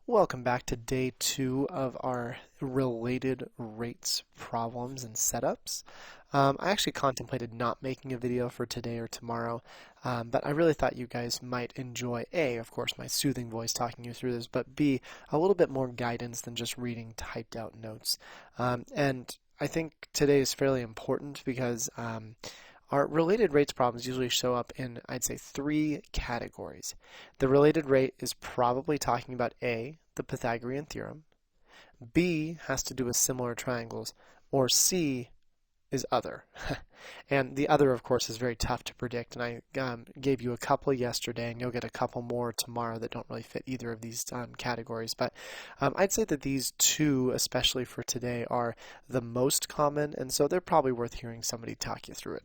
Welcome back to day 2 of our related rates problems and setups. I actually contemplated not making a video for today or tomorrow, but I really thought you guys might enjoy A, of course, my soothing voice talking you through this, but B, a little bit more guidance than just reading typed out notes. And I think today is fairly important because our related rates problems usually show up in, I'd say, 3 categories. The related rate is probably talking about A, the Pythagorean Theorem, B has to do with similar triangles, or C is other. And the other, of course, is very tough to predict, and I gave you a couple yesterday, and you'll get a couple more tomorrow that don't really fit either of these categories. But I'd say that these two, especially for today, are the most common, and so they're probably worth hearing somebody talk you through it.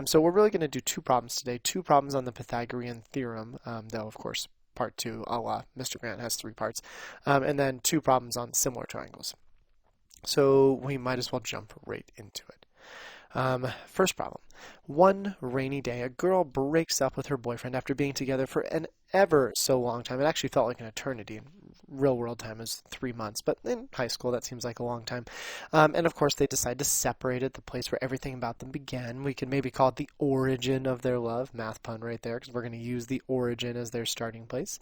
So we're really going to do 2 problems today, 2 problems on the Pythagorean theorem, though of course part 2 a la Mr. Grant has 3 parts, and then 2 problems on similar triangles. So we might as well jump right into it. First problem. One rainy day, a girl breaks up with her boyfriend after being together for an ever so long time. It actually felt like an eternity. In real world time is 3 months, but in high school that seems like a long time. And of course they decide to separate at the place where everything about them began. We could maybe call it the origin of their love. Math pun right there, because we're going to use the origin as their starting place.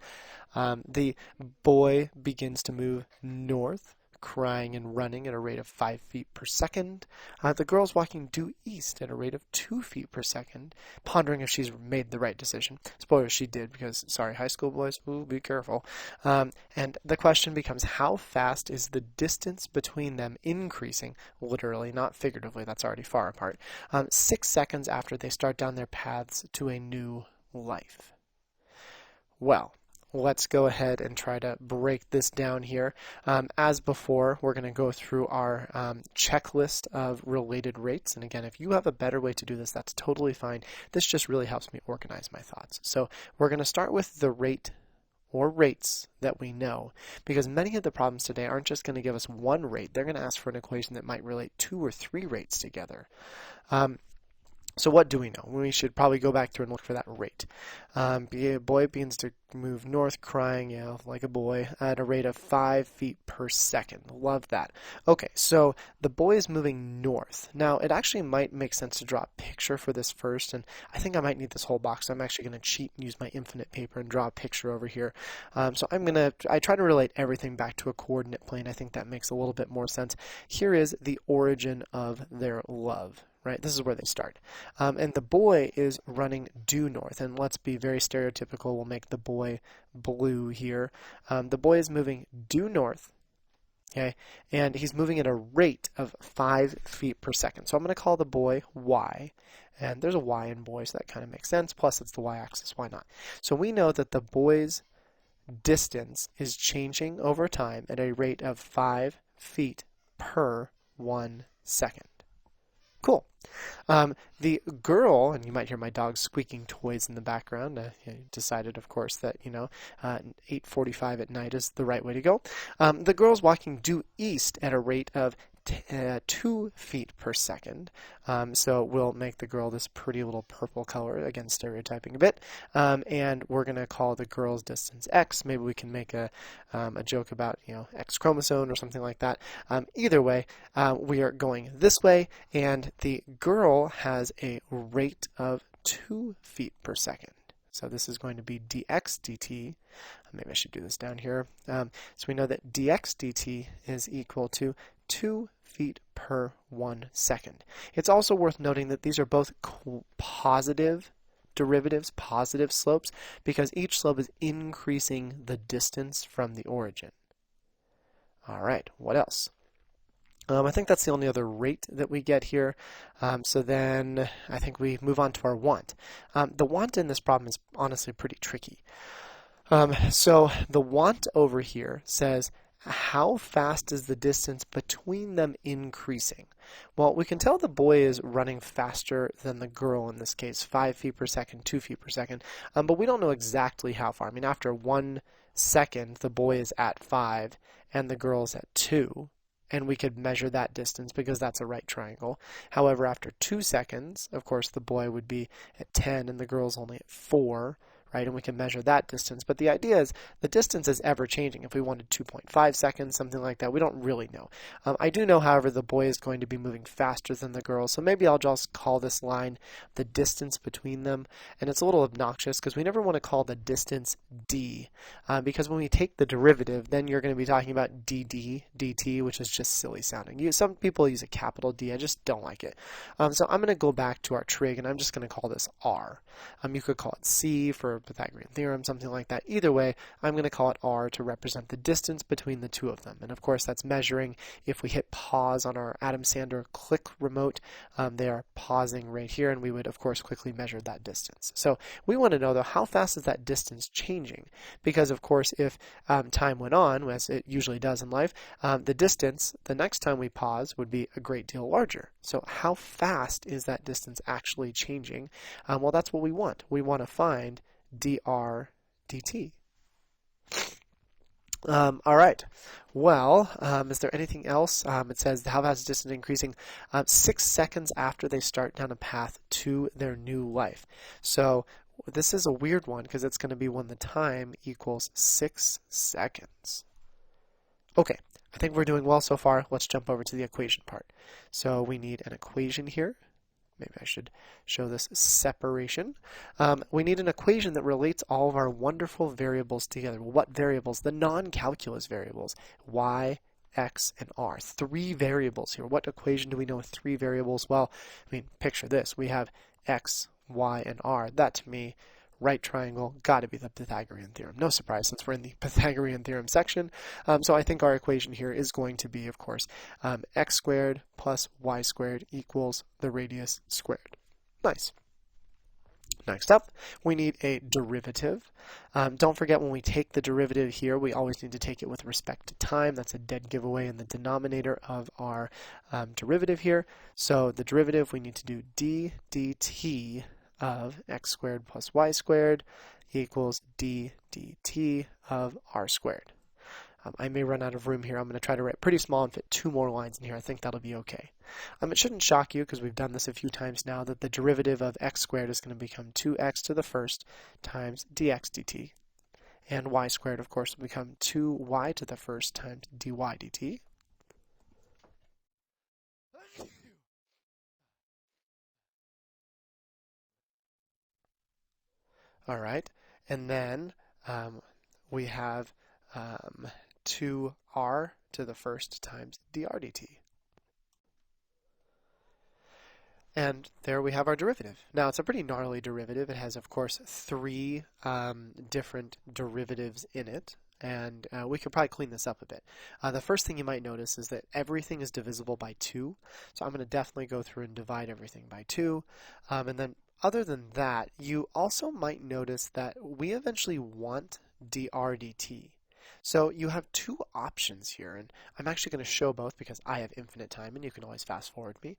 The boy begins to move north, crying and running at a rate of 5 feet per second. The girl's walking due east at a rate of 2 feet per second, pondering if she's made the right decision. Spoiler, she did, because, sorry, high school boys, ooh, be careful. And the question becomes, how fast is the distance between them increasing, literally, not figuratively, that's already far apart, 6 seconds after they start down their paths to a new life? Well, let's go ahead and try to break this down here. As before, we're going to go through our checklist of related rates. And again, if you have a better way to do this, that's totally fine. This just really helps me organize my thoughts. So we're going to start with the rate or rates that we know, because many of the problems today aren't just going to give us one rate. They're going to ask for an equation that might relate 2 or 3 rates together. So what do we know? We should probably go back through and look for that rate. A boy begins to move north, crying, like a boy, at a rate of 5 feet per second. Love that. Okay, so the boy is moving north. Now, it actually might make sense to draw a picture for this first, and I think I might need this whole box. So I'm actually going to cheat and use my infinite paper and draw a picture over here. So I try to relate everything back to a coordinate plane. I think that makes a little bit more sense. Here is the origin of their love. Right, this is where they start. And the boy is running due north. And let's be very stereotypical. We'll make the boy blue here. The boy is moving due north. Okay, and he's moving at a rate of 5 feet per second. So I'm going to call the boy y. And there's a y in boy, so that kind of makes sense. Plus, it's the y-axis. Why not? So we know that the boy's distance is changing over time at a rate of 5 feet per 1 second. Cool. The girl, and you might hear my dog squeaking toys in the background. Decided, of course, that 8:45 at night is the right way to go. The girl's walking due east at a rate of 2 feet per second. So we'll make the girl this pretty little purple color, again stereotyping a bit, and we're going to call the girl's distance x. Maybe we can make a joke about X chromosome or something like that. Either way, we are going this way, and the girl has a rate of 2 feet per second. So this is going to be dx dt. Maybe I should do this down here. So we know that dx dt is equal to 2 feet per 1 second. It's also worth noting that these are both positive derivatives, positive slopes, because each slope is increasing the distance from the origin. All right, what else? I think that's the only other rate that we get here. So then I think we move on to our want. The want in this problem is honestly pretty tricky. So the want over here says, how fast is the distance between them increasing? Well, we can tell the boy is running faster than the girl in this case, 5 feet per second, 2 feet per second, but we don't know exactly how far. I mean, after 1 second, the boy is at 5 and the girl's at 2. And we could measure that distance because that's a right triangle. However, after 2 seconds, of course, the boy would be at 10 and the girl's only at 4. right? And we can measure that distance. But the idea is the distance is ever changing. If we wanted 2.5 seconds, something like that, we don't really know. I do know, however, the boy is going to be moving faster than the girl, so maybe I'll just call this line the distance between them. And it's a little obnoxious because we never want to call the distance d, because when we take the derivative, then you're going to be talking about dt, which is just silly sounding. Some people use a capital D. I just don't like it. So I'm going to go back to our trig, and I'm just going to call this r. You could call it c for Pythagorean theorem, something like that. Either way, I'm going to call it r to represent the distance between the two of them. And of course, that's measuring. If we hit pause on our Adam Sandler click remote, they are pausing right here, and we would, of course, quickly measure that distance. So we want to know, though, how fast is that distance changing? Because, of course, if time went on, as it usually does in life, the distance, the next time we pause, would be a great deal larger. So how fast is that distance actually changing? Well, that's what we want. We want to find dr dt. All right. Well, is there anything else? It says, how fast is distance increasing? 6 seconds after they start down a path to their new life. So this is a weird one because it's going to be when the time equals 6 seconds. Okay, I think we're doing well so far. Let's jump over to the equation part. So we need an equation here. Maybe I should show this separation. We need an equation that relates all of our wonderful variables together. What variables? The non-calculus variables, y, x, and r. 3 variables here. What equation do we know with 3 variables? Well, I mean, picture this. We have x, y, and r. That, to me, right triangle, got to be the Pythagorean theorem. No surprise, since we're in the Pythagorean theorem section. So I think our equation here is going to be, of course, x squared plus y squared equals the radius squared. Nice. Next up, we need a derivative. Don't forget, when we take the derivative here, we always need to take it with respect to time. That's a dead giveaway in the denominator of our derivative here. So the derivative, we need to do d dt of x squared plus y squared equals d dt of r squared. I may run out of room here. I'm going to try to write pretty small and fit 2 more lines in here. I think that'll be okay. It shouldn't shock you, because we've done this a few times now, that the derivative of x squared is going to become 2x to the first times dx dt. And y squared, of course, will become 2y to the first times dy dt. All right, and then we have 2r to the first times dr dt. And there we have our derivative. Now, it's a pretty gnarly derivative. It has, of course, 3 different derivatives in it. And we could probably clean this up a bit. The first thing you might notice is that everything is divisible by 2. So I'm going to definitely go through and divide everything by 2. And then other than that, you also might notice that we eventually want dr dt. So you have 2 options here, and I'm actually going to show both because I have infinite time, and you can always fast forward me.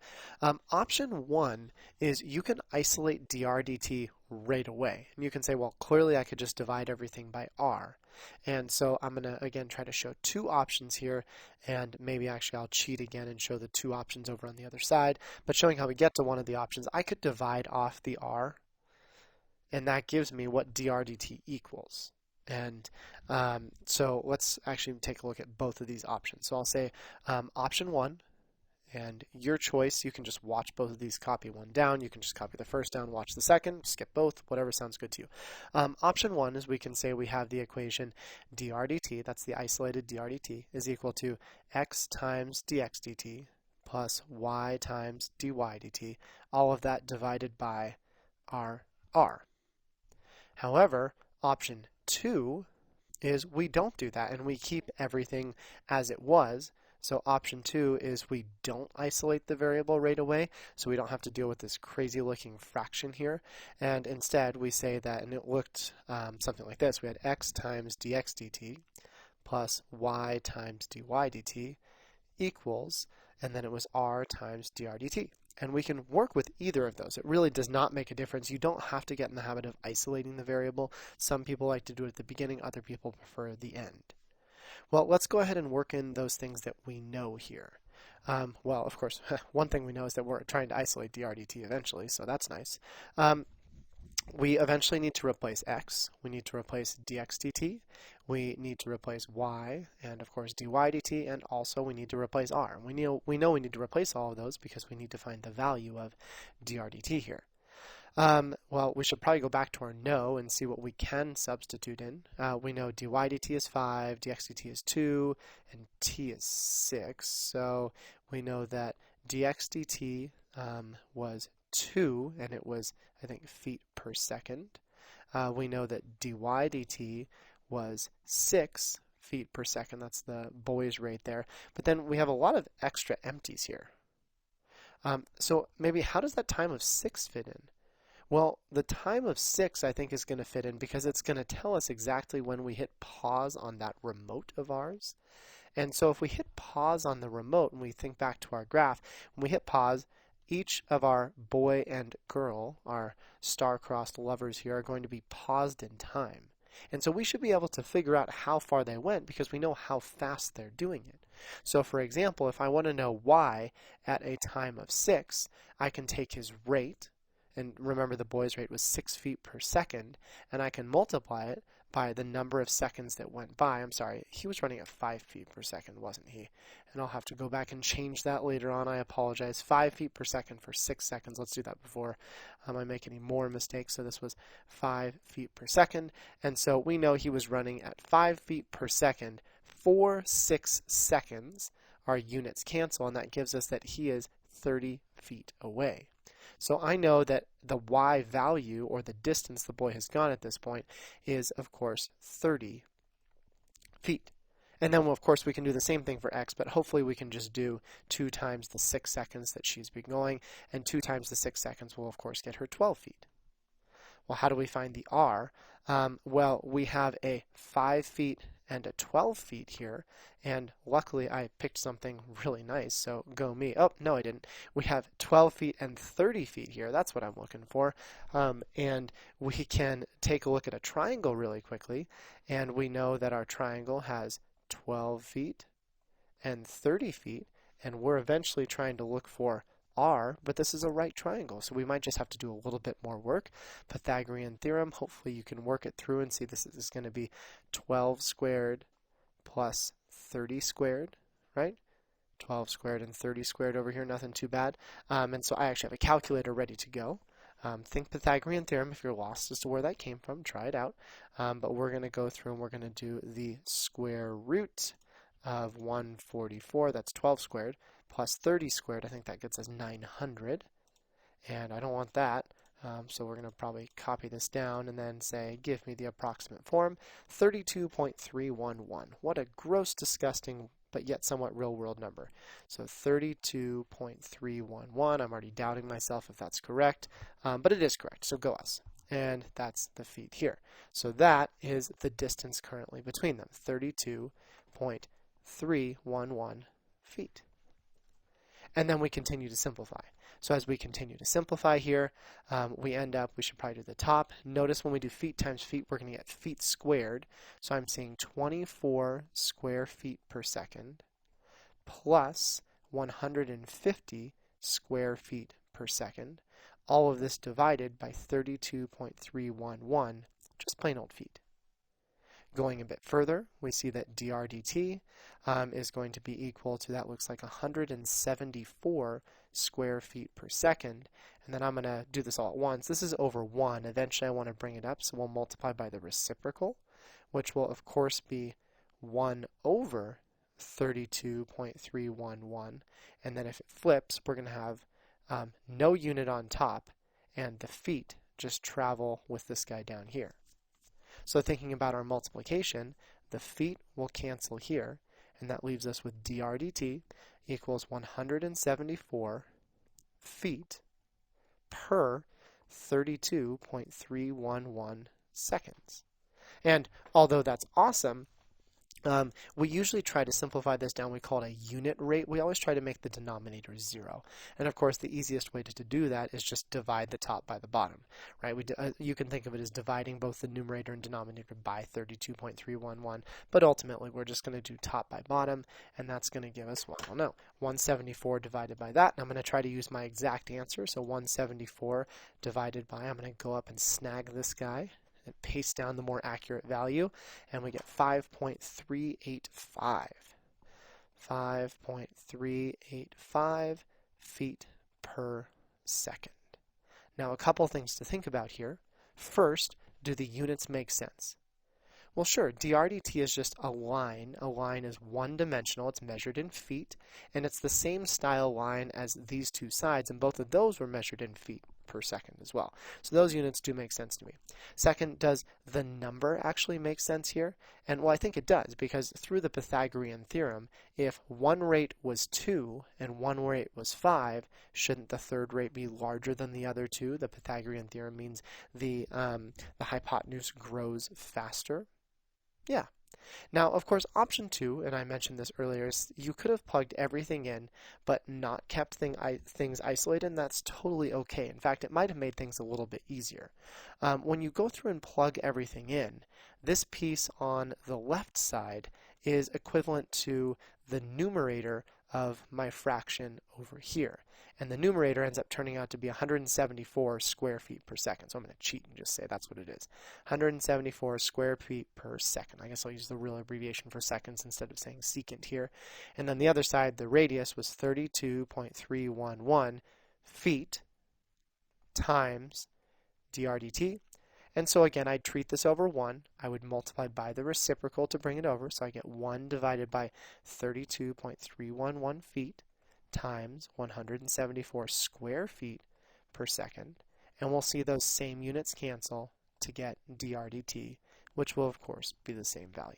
Option 1 is you can isolate dr dt right away. And you can say, well, clearly I could just divide everything by r. And so I'm going to, again, try to show 2 options here, and maybe actually I'll cheat again and show the 2 options over on the other side. But showing how we get to one of the options, I could divide off the r, and that gives me what dr dt equals. And so let's actually take a look at both of these options. So I'll say option 1, and your choice, you can just watch both of these, copy one down. You can just copy the first down, watch the second, skip both, whatever sounds good to you. Option 1 is we can say we have the equation dr dt, that's the isolated dr dt, is equal to x times dx dt plus y times dy dt, all of that divided by r. However, option 2 is we don't do that and we keep everything as it was. So option 2 is we don't isolate the variable right away, so we don't have to deal with this crazy looking fraction here. And instead we say that, and it looked something like this, we had x times dx dt plus y times dy dt equals, and then it was r times dr dt. And we can work with either of those. It really does not make a difference. You don't have to get in the habit of isolating the variable. Some people like to do it at the beginning, other people prefer the end. Well, let's go ahead and work in those things that we know here. Well, of course, one thing we know is that we're trying to isolate dr dt eventually, so that's nice. we eventually need to replace x, we need to replace dx dt, we need to replace y, and of course dy dt, and also we need to replace r. We know we need to replace all of those because we need to find the value of dr dt here. Well, we should probably go back to our know and see what we can substitute in. We know dy dt is 5, dx dt is 2, and t is 6. So we know that dx dt was 2, and it was, I think, feet per second. We know that dy dt was 6 feet per second. That's the boy's rate there. But then we have a lot of extra empties here. So maybe how does that time of 6 fit in? Well, the time of 6, I think, is going to fit in because it's going to tell us exactly when we hit pause on that remote of ours. And so if we hit pause on the remote and we think back to our graph, when we hit pause, each of our boy and girl, our star-crossed lovers here, are going to be paused in time. And so we should be able to figure out how far they went because we know how fast they're doing it. So for example, if I want to know y at a time of 6, I can take his rate, and remember the boy's rate was 6 feet per second, and I can multiply it by the number of seconds that went by. I'm sorry, he was running at 5 feet per second, wasn't he? And I'll have to go back and change that later on. I apologize. 5 feet per second for 6 seconds. Let's do that before I make any more mistakes. So this was 5 feet per second. And so we know he was running at 5 feet per second for 6 seconds. Our units cancel, and that gives us that he is 30 feet away. So I know that the y value, or the distance the boy has gone at this point, is, of course, 30 feet. And then, of course, we can do the same thing for x, but hopefully we can just do 2 times the 6 seconds that she's been going, and 2 times the 6 seconds will, of course, get her 12 feet. Well, how do we find the r? Well, we have a 5 feet and a 12 feet here, and luckily I picked something really nice, so go me. Oh, no I didn't. We have 12 feet and 30 feet here. That's what I'm looking for. And we can take a look at a triangle really quickly, and we know that our triangle has 12 feet and 30 feet, and we're eventually trying to look for r, but this is a right triangle, so we might just have to do a little bit more work. Pythagorean Theorem, hopefully you can work it through and see this is going to be 12 squared plus 30 squared, right? 12 squared and 30 squared over here, nothing too bad. And so I actually have a calculator ready to go. Think Pythagorean Theorem. If you're lost as to where that came from, try it out. But we're going to go through and we're going to do the square root of 144, that's 12 squared, plus 30 squared, I think that gets us 900, and I don't want that, so we're going to probably copy this down and then say, give me the approximate form, 32.311. What a gross, disgusting, but yet somewhat real-world number. So 32.311, I'm already doubting myself if that's correct, but it is correct, so go us. And that's the feet here. So that is the distance currently between them, 32.311 feet. And then we continue to simplify. So as we continue to simplify here, we should probably do the top. Notice when we do feet times feet, we're going to get feet squared. So I'm seeing 24 square feet per second plus 150 square feet per second. All of this divided by 32.311, just plain old feet. Going a bit further, we see that dr dt is going to be equal to, that looks like 174 square feet per second. And then I'm going to do this all at once. This is over 1. Eventually I want to bring it up, so we'll multiply by the reciprocal, which will of course be 1 over 32.311. And then if it flips, we're going to have no unit on top, and the feet just travel with this guy down here. So thinking about our multiplication, the feet will cancel here, and that leaves us with dr dt equals 174 feet per 32.311 seconds. And although that's awesome, We usually try to simplify this down. We call it a unit rate. We always try to make the denominator 0. And of course, the easiest way to do that is just divide the top by the bottom, right? You can think of it as dividing both the numerator and denominator by 32.311. But ultimately, we're just going to do top by bottom, and that's going to give us, well, I don't know, 174 divided by that. And I'm going to try to use my exact answer. So 174 divided by, I'm going to go up and snag this guy and paste down the more accurate value, and we get 5.385. 5.385 feet per second. Now, a couple things to think about here. First, do the units make sense? Well, sure, dr/dt is just a line. A line is one-dimensional. It's measured in feet, and it's the same style line as these two sides, and both of those were measured in feet per second as well. So those units do make sense to me. Second, does the number actually make sense here? And well, I think it does, because through the Pythagorean theorem, if one rate was 2 and one rate was 5, shouldn't the third rate be larger than the other two? The Pythagorean theorem means the hypotenuse grows faster. Yeah. Now, of course, option 2, and I mentioned this earlier, is you could have plugged everything in but not kept things isolated, and that's totally okay. In fact, it might have made things a little bit easier. When you go through and plug everything in, this piece on the left side is equivalent to the numerator of my fraction over here. And the numerator ends up turning out to be 174 square feet per second. So I'm going to cheat and just say that's what it is. 174 square feet per second. I guess I'll use the real abbreviation for seconds instead of saying secant here. And then the other side, the radius was 32.311 feet times dr/dt. And so again, I'd treat this over 1. I would multiply by the reciprocal to bring it over. So I get 1 divided by 32.311 feet times 174 square feet per second. And we'll see those same units cancel to get dr/dt, which will, of course, be the same value.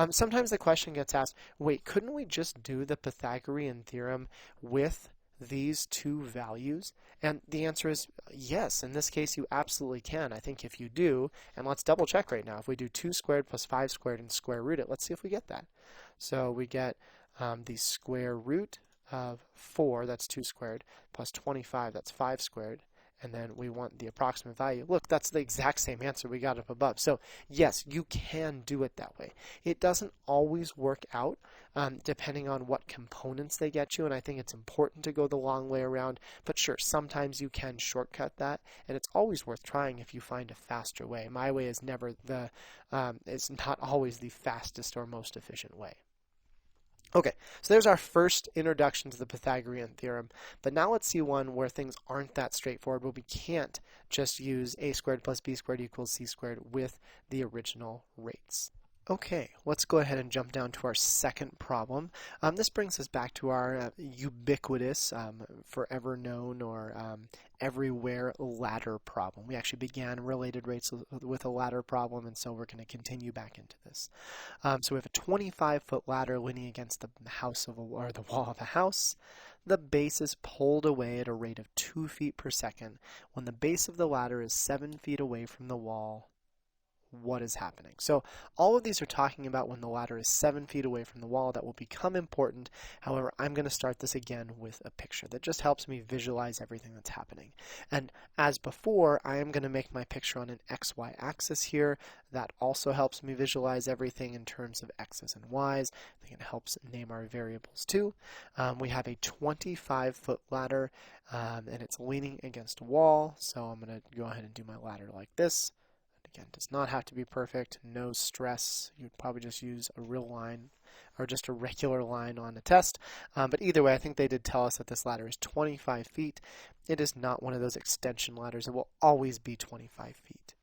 Sometimes the question gets asked, wait, couldn't we just do the Pythagorean theorem with these two values? And the answer is yes. In this case, you absolutely can. I think if you do, and let's double check right now. If we do 2 squared plus 5 squared and square root it, let's see if we get that. So we get the square root of 4, that's 2 squared, plus 25, that's 5 squared, and then we want the approximate value. Look, that's the exact same answer we got up above. So yes, you can do it that way. It doesn't always work out depending on what components they get you, and I think it's important to go the long way around, but sure, sometimes you can shortcut that, and it's always worth trying if you find a faster way. My way is never it's not always the fastest or most efficient way. Okay, so there's our first introduction to the Pythagorean theorem, but now let's see one where things aren't that straightforward, where we can't just use a squared plus b squared equals c squared with the original rates. Okay, let's go ahead and jump down to our second problem. This brings us back to our ubiquitous, forever known, or everywhere ladder problem. We actually began related rates with a ladder problem, and so we're going to continue back into this. So we have a 25-foot ladder leaning against the the wall of a house. The base is pulled away at a rate of 2 feet per second. When the base of the ladder is 7 feet away from the wall, what is happening? So all of these are talking about when the ladder is 7 feet away from the wall. That will become important. However, I'm going to start this again with a picture that just helps me visualize everything that's happening. And as before, I am going to make my picture on an XY axis here. That also helps me visualize everything in terms of x's and y's. I think it helps name our variables too. We have a 25-foot ladder, and it's leaning against a wall. So I'm going to go ahead and do my ladder like this. Again, does not have to be perfect, no stress. You'd probably just use a real line or just a regular line on a test. But either way, I think they did tell us that this ladder is 25 feet. It is not one of those extension ladders. It will always be 25 feet.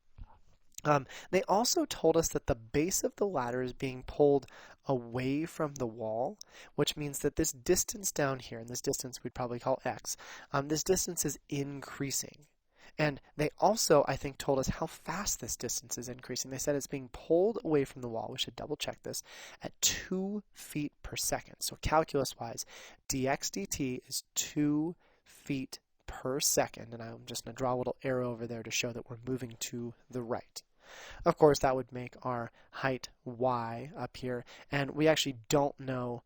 They also told us that the base of the ladder is being pulled away from the wall, which means that this distance down here, and this distance we'd probably call x, this distance is increasing. And they also, I think, told us how fast this distance is increasing. They said it's being pulled away from the wall. We should double check this at 2 feet per second. So calculus-wise, dx dt is 2 feet per second. And I'm just going to draw a little arrow over there to show that we're moving to the right. Of course, that would make our height y up here, and we actually don't know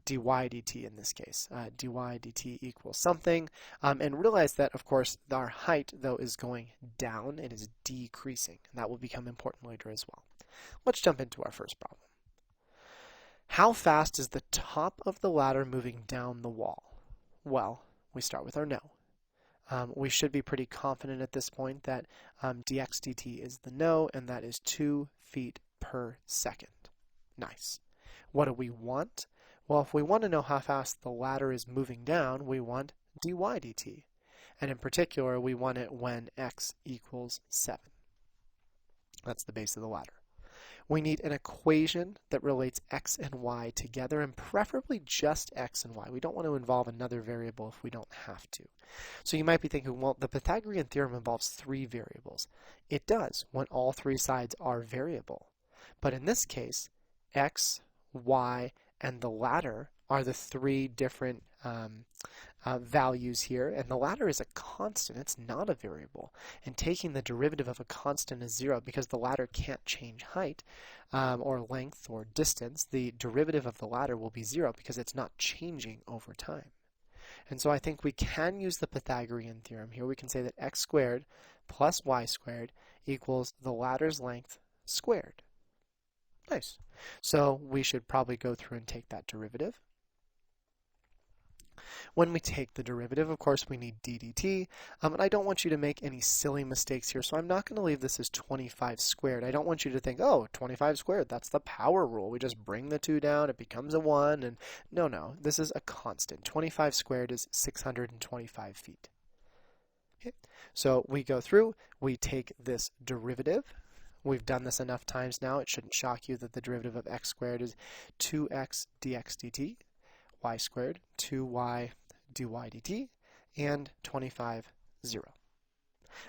dy dt in this case. Dy dt equals something, and realize that, of course, our height, though, is going down. It is decreasing, and that will become important later as well. Let's jump into our first problem. How fast is the top of the ladder moving down the wall? Well, we start with our no. We should be pretty confident at this point that dx dt is the no, and that is 2 feet per second. Nice. What do we want? Well, if we want to know how fast the ladder is moving down, we want dy dt. And in particular, we want it when x equals 7. That's the base of the ladder. We need an equation that relates x and y together, and preferably just x and y. We don't want to involve another variable if we don't have to. So you might be thinking, well, the Pythagorean theorem involves 3 variables. It does when all 3 sides are variable. But in this case, x, y, and the ladder are the 3 different values here, and the ladder is a constant. It's not a variable. And taking the derivative of a constant is 0 because the ladder can't change height or length or distance. The derivative of the ladder will be 0 because it's not changing over time. And so I think we can use the Pythagorean theorem here. We can say that x squared plus y squared equals the ladder's length squared. Nice. So we should probably go through and take that derivative. When we take the derivative, of course, we need d dt, and I don't want you to make any silly mistakes here, so I'm not going to leave this as 25 squared. I don't want you to think, oh, 25 squared, that's the power rule. We just bring the 2 down, it becomes a 1, and no, this is a constant. 25 squared is 625 feet. Okay. So we go through, we take this derivative. We've done this enough times now, it shouldn't shock you that the derivative of x squared is 2x dx dt. Y squared, 2y dy dt, and 25, 0.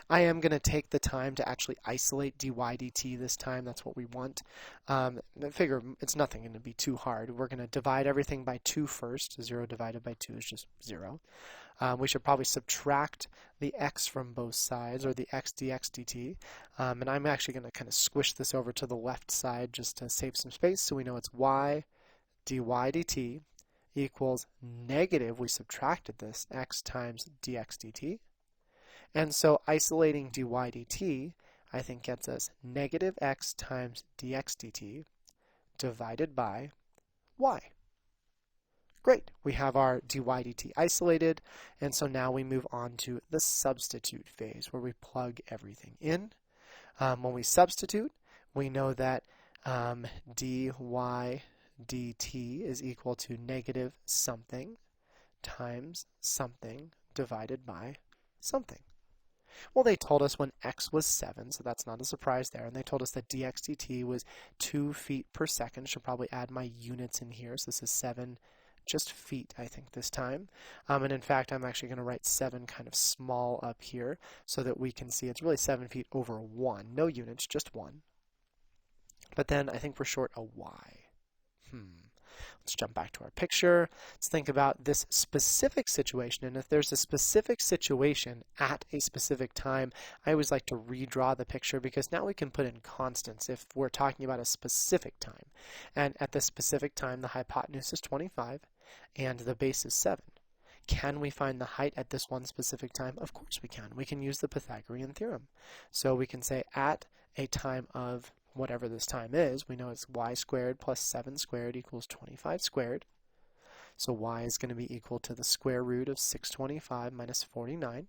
I am going to take the time to actually isolate dy dt this time. That's what we want. I figure it's nothing going to be too hard. We're going to divide everything by 2 first. 0 divided by 2 is just 0. We should probably subtract the x from both sides, or the x dx dt. And I'm actually going to kind of squish this over to the left side just to save some space, so we know it's y dy dt equals negative, we subtracted this, x times dx dt. And so isolating dy dt, I think gets us negative x times dx dt divided by y. Great, we have our dy dt isolated, and so now we move on to the substitute phase where we plug everything in. When we substitute, we know that dy dt is equal to negative something times something divided by something. Well, they told us when x was 7, so that's not a surprise there. And they told us that dx dt was 2 feet per second. Should probably add my units in here. So this is 7 just feet, I think, this time. And in fact, I'm actually going to write 7 kind of small up here so that we can see it's really 7 feet over 1. No units, just 1. But then I think we're short a y. Let's jump back to our picture. Let's think about this specific situation. And if there's a specific situation at a specific time, I always like to redraw the picture because now we can put in constants if we're talking about a specific time. And at this specific time, the hypotenuse is 25 and the base is 7. Can we find the height at this one specific time? Of course we can. We can use the Pythagorean theorem. So we can say at a time of whatever this time is, we know it's y squared plus 7 squared equals 25 squared. So y is going to be equal to the square root of 625 minus 49.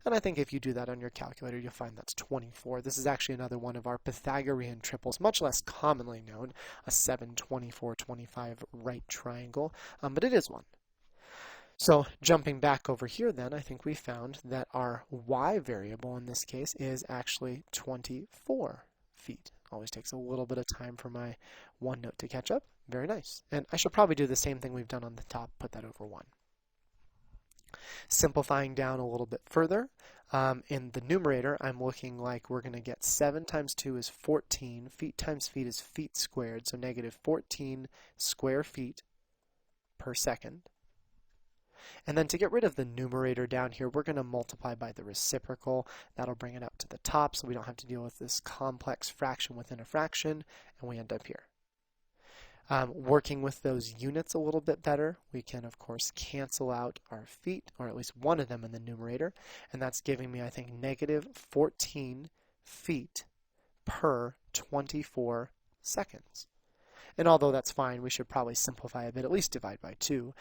And I think if you do that on your calculator, you'll find that's 24. This is actually another one of our Pythagorean triples, much less commonly known, a 7, 24, 25 right triangle, but it is one. So jumping back over here then, I think we found that our y variable in this case is actually 24 feet. Always takes a little bit of time for my OneNote to catch up. Very nice. And I should probably do the same thing we've done on the top, put that over 1. Simplifying down a little bit further, in the numerator, I'm looking like we're going to get 7 times 2 is 14. Feet times feet is feet squared, so negative 14 square feet per second. And then to get rid of the numerator down here, we're going to multiply by the reciprocal. That'll bring it up to the top so we don't have to deal with this complex fraction within a fraction, and we end up here. Working with those units a little bit better, we can, of course, cancel out our feet, or at least one of them in the numerator, and that's giving me, I think, negative 14 feet per 24 seconds. And although that's fine, we should probably simplify a bit, at least divide by 2,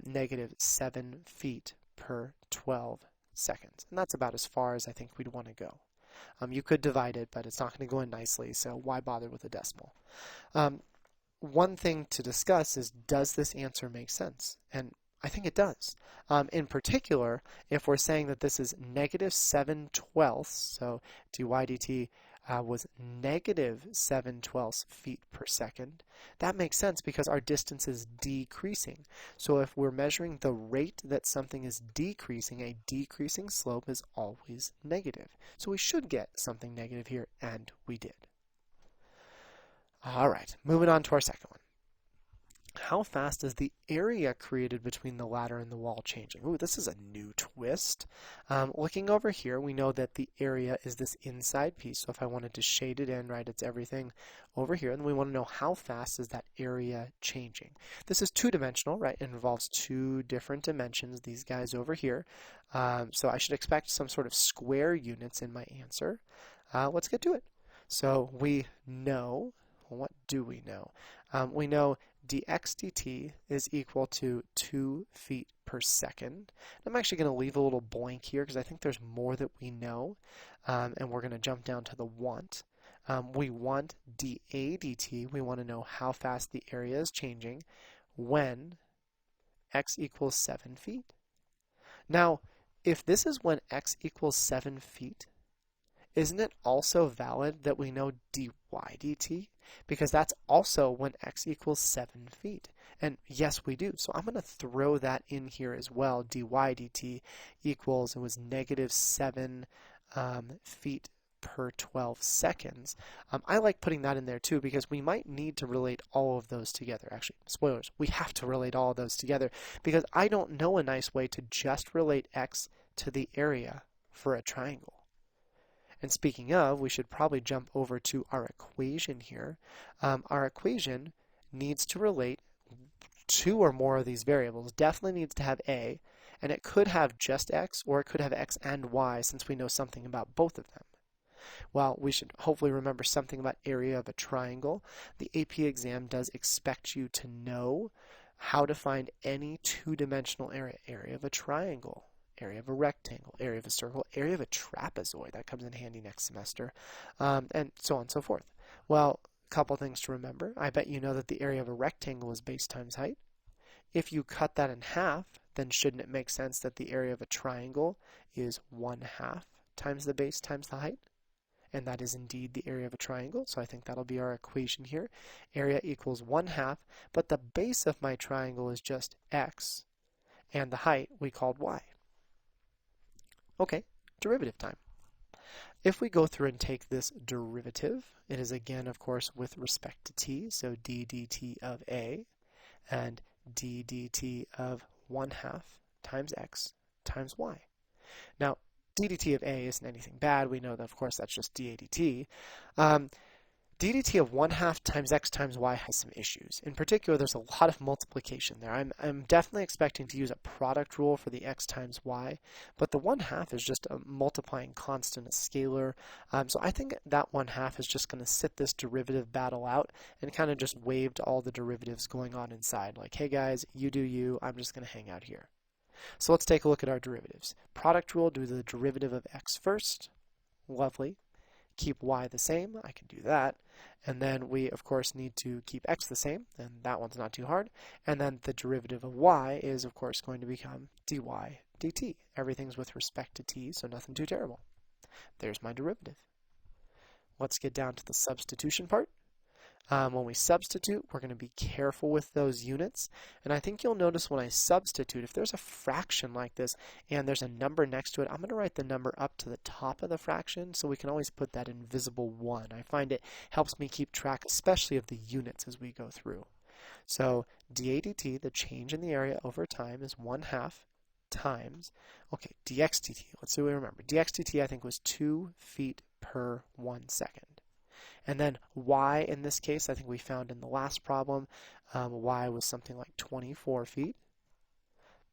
negative 7 feet per 12 seconds. And that's about as far as I think we'd want to go. You could divide it, but it's not going to go in nicely, so why bother with a decimal? One thing to discuss is, does this answer make sense? And I think it does. In particular, if we're saying that this is negative 7/12, so dy dt was negative 7/12 feet per second, that makes sense because our distance is decreasing. So if we're measuring the rate that something is decreasing, a decreasing slope is always negative. So we should get something negative here, and we did. All right, moving on to our second one. How fast is the area created between the ladder and the wall changing? Ooh, this is a new twist. Looking over here, we know that the area is this inside piece. So if I wanted to shade it in, right, it's everything over here. And we want to know how fast is that area changing. This is two-dimensional, right? It involves two different dimensions, these guys over here. So I should expect some sort of square units in my answer. Let's get to it. So we know, well, what do we know? We know dx dt is equal to 2 feet per second. I'm actually going to leave a little blank here because I think there's more that we know, and we're going to jump down to the want. We want dA dt. We want to know how fast the area is changing when x equals 7 feet. Now, if this is when x equals 7 feet, isn't it also valid that we know dy dt? Because that's also when x equals 7 feet. And yes, we do. So I'm going to throw that in here as well. Dy dt equals, it was negative 7 feet per 12 seconds. I like putting that in there too because we might need to relate all of those together. Actually, spoilers, we have to relate all of those together because I don't know a nice way to just relate x to the area for a triangle. And speaking of, we should probably jump over to our equation here. Our equation needs to relate two or more of these variables. Definitely needs to have a, and it could have just x, or it could have x and y, since we know something about both of them. Well, we should hopefully remember something about area of a triangle. The AP exam does expect you to know how to find any two-dimensional area of a triangle. Area of a rectangle, area of a circle, area of a trapezoid. That comes in handy next semester, and so on and so forth. Well, a couple things to remember. I bet you know that the area of a rectangle is base times height. If you cut that in half, then shouldn't it make sense that the area of a triangle is 1/2 times the base times the height? And that is indeed the area of a triangle, so I think that'll be our equation here. Area equals 1/2, but the base of my triangle is just x, and the height we called y. Okay, derivative time. If we go through and take this derivative, it is again, of course, with respect to t, so d dt of a and d dt of 1/2 times x times y. Now, d dt of a isn't anything bad. We know that, of course, that's just dA dt. D dt of 1/2 times x times y has some issues. In particular, there's a lot of multiplication there. I'm definitely expecting to use a product rule for the x times y, but the 1/2 is just a multiplying constant, a scalar. So I think that 1/2 is just going to sit this derivative battle out and kind of just wave to all the derivatives going on inside. Like, hey guys, you do you, I'm just going to hang out here. So let's take a look at our derivatives. Product rule, do the derivative of x first. Lovely. Keep y the same, I can do that. And then we, of course, need to keep x the same, and that one's not too hard. And then the derivative of y is, of course, going to become dy dt. Everything's with respect to t, so nothing too terrible. There's my derivative. Let's get down to the substitution part. When we substitute, we're going to be careful with those units. And I think you'll notice when I substitute, if there's a fraction like this and there's a number next to it, I'm going to write the number up to the top of the fraction so we can always put that invisible 1. I find it helps me keep track, especially of the units as we go through. So dA dt, the change in the area over time, is 1/2 times, okay, dx dt. Let's see what we remember. Dx dt, I think, was 2 feet per 1 second. And then y, in this case, I think we found in the last problem, y was something like 24 feet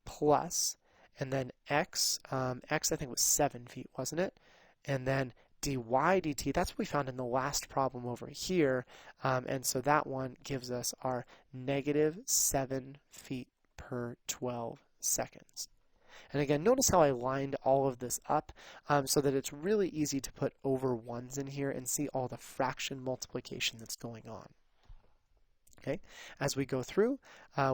plus, and then x, x I think was 7 feet, wasn't it? And then dy dt, that's what we found in the last problem over here, and so that one gives us our -7 feet per 12 seconds. And again, notice how I lined all of this up so that it's really easy to put over ones in here and see all the fraction multiplication that's going on. Okay, as we go through,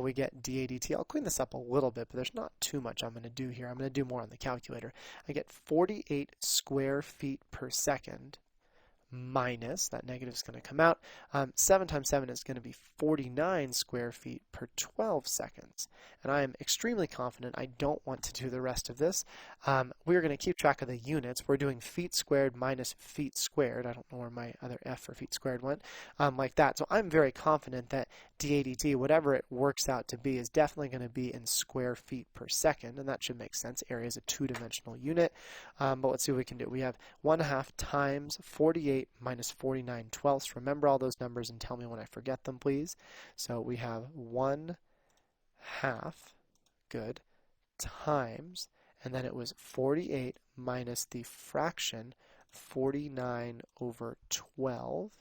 we get dA dt. I'll clean this up a little bit, but there's not too much I'm going to do here. I'm going to do more on the calculator. I get 48 square feet per second minus, that negative is going to come out, 7 times 7 is going to be 49 square feet per 12 seconds. And I am extremely confident I don't want to do the rest of this. We're going to keep track of the units. We're doing feet squared minus feet squared. I don't know where my other f for feet squared went, like that. So I'm very confident that dA dt, whatever it works out to be, is definitely going to be in square feet per second, and that should make sense. Area is a two-dimensional unit. But let's see what we can do. We have 1/2 times 48 minus 49 twelfths. Remember all those numbers and tell me when I forget them, please. So we have 1/2, good, times, and then it was 48 minus the fraction 49 over 12.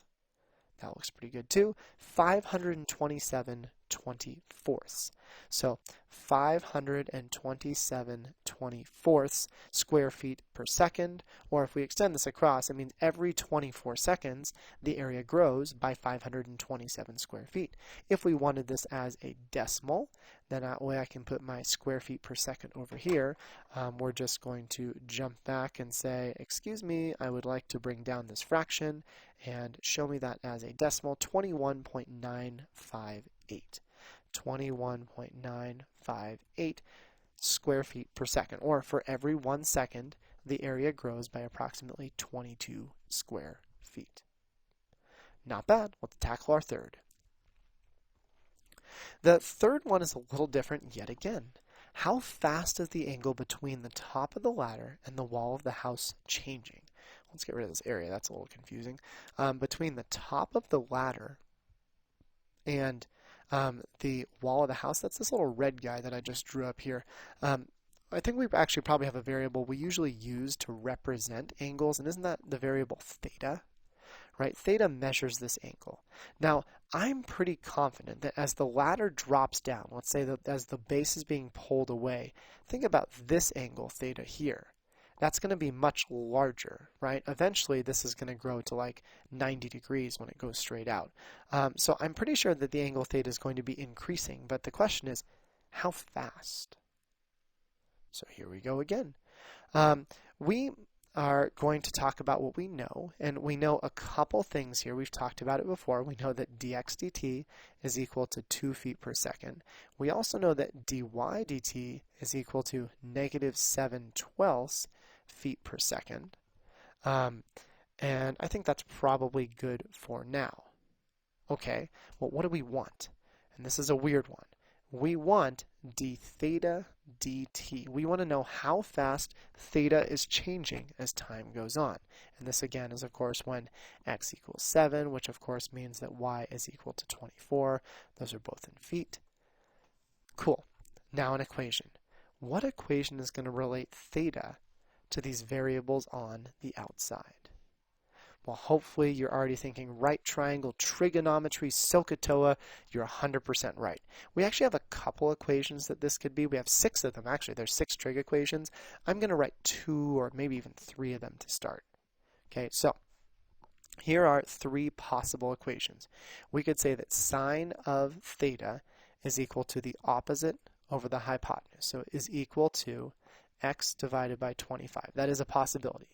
That looks pretty good too. 527/24. So 527/24 square feet per second, or if we extend this across, it means every 24 seconds the area grows by 527 square feet. If we wanted this as a decimal, then that way I can put my square feet per second over here. We're just going to jump back and say, excuse me, I would like to bring down this fraction and show me that as a decimal, 21.958. 21.958 square feet per second, or for every 1 second, the area grows by approximately 22 square feet. Not bad. Let's tackle our third. The third one is a little different yet again. How fast is the angle between the top of the ladder and the wall of the house changing? Let's get rid of this area. That's a little confusing. Between the top of the ladder and the wall of the house, that's this little red guy that I just drew up here. I think we actually probably have a variable we usually use to represent angles, and isn't that the variable theta? Right? Theta measures this angle. Now, I'm pretty confident that as the ladder drops down, let's say that as the base is being pulled away, think about this angle, theta here. That's going to be much larger, right? Eventually, this is going to grow to like 90 degrees when it goes straight out. So I'm pretty sure that the angle theta is going to be increasing, but the question is, how fast? So here we go again. We are going to talk about what we know, and we know a couple things here. We've talked about it before. We know that dx dt is equal to 2 feet per second. We also know that dy dt is equal to -7/12 feet per second. And I think that's probably good for now. Okay, well, what do we want? And this is a weird one. We want d theta dt. We want to know how fast theta is changing as time goes on. And this again is of course when x equals 7, which of course means that y is equal to 24. Those are both in feet. Cool. Now an equation. What equation is going to relate theta to these variables on the outside? Well, hopefully you're already thinking right triangle, trigonometry, SOHCAHTOA. You're 100% right. We actually have a couple equations that this could be. We have 6 of them, actually. There's 6 trig equations. I'm going to write 2 or maybe even 3 of them to start. Okay, so here are 3 possible equations. We could say that sine of theta is equal to the opposite over the hypotenuse. So it is equal to x divided by 25. That is a possibility.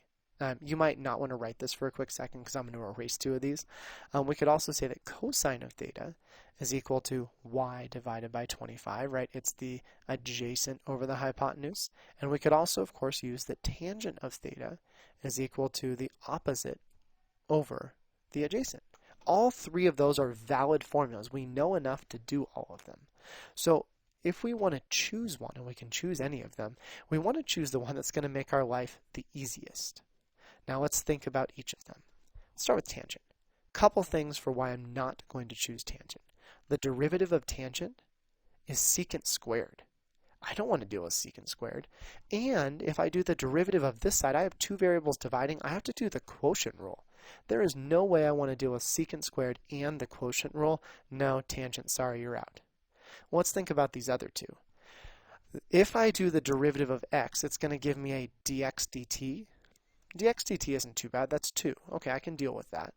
You might not want to write this for a quick second because I'm going to erase 2 of these. We could also say that cosine of theta is equal to y divided by 25, right? It's the adjacent over the hypotenuse. And we could also, of course, use that tangent of theta is equal to the opposite over the adjacent. all three of those are valid formulas. We know enough to do all of them. So if we want to choose one, and we can choose any of them, we want to choose the one that's going to make our life the easiest. Now let's think about each of them. Let's start with tangent. Couple things for why I'm not going to choose tangent. The derivative of tangent is secant squared. I don't want to deal with secant squared. And if I do the derivative of this side, I have two variables dividing. I have to do the quotient rule. There is no way I want to deal with secant squared and the quotient rule. No, tangent, sorry, you're out. Well, let's think about these other two. If I do the derivative of x, it's going to give me a dx dt. Dx dt isn't too bad. That's 2. Okay, I can deal with that.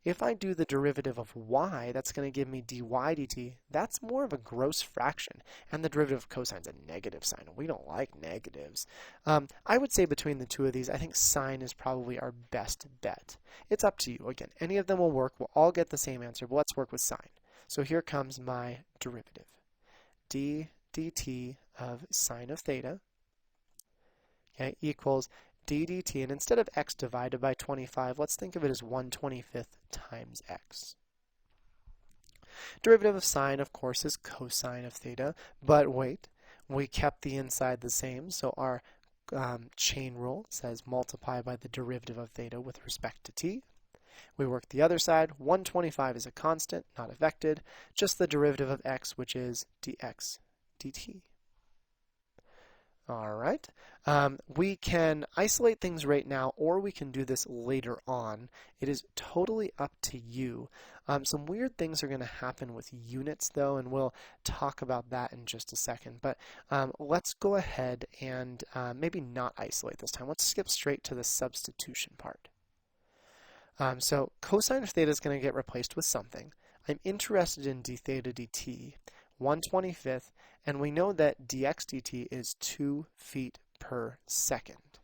If I do the derivative of y, that's going to give me dy dt. That's more of a gross fraction. And the derivative of cosine is a negative sign. We don't like negatives. I would say between the two of these, I think sine is probably our best bet. It's up to you. Again, any of them will work. We'll all get the same answer, but let's work with sine. So here comes my derivative. d dt of sine of theta, okay, equals d dt, and instead of x divided by 25, let's think of it as 1/25 times x. Derivative of sine, of course, is cosine of theta, but wait, we kept the inside the same, so our chain rule says multiply by the derivative of theta with respect to t. We work the other side. 1/25 is a constant, not affected, just the derivative of x, which is dx dt. All right. We can isolate things right now, or we can do this later on. It is totally up to you. Some weird things are going to happen with units, though, and we'll talk about that in just a second. But let's go ahead and maybe not isolate this time. Let's skip straight to the substitution part. So cosine of theta is going to get replaced with something. I'm interested in d theta dt, 1/25, and we know that dx dt is 2 feet per second.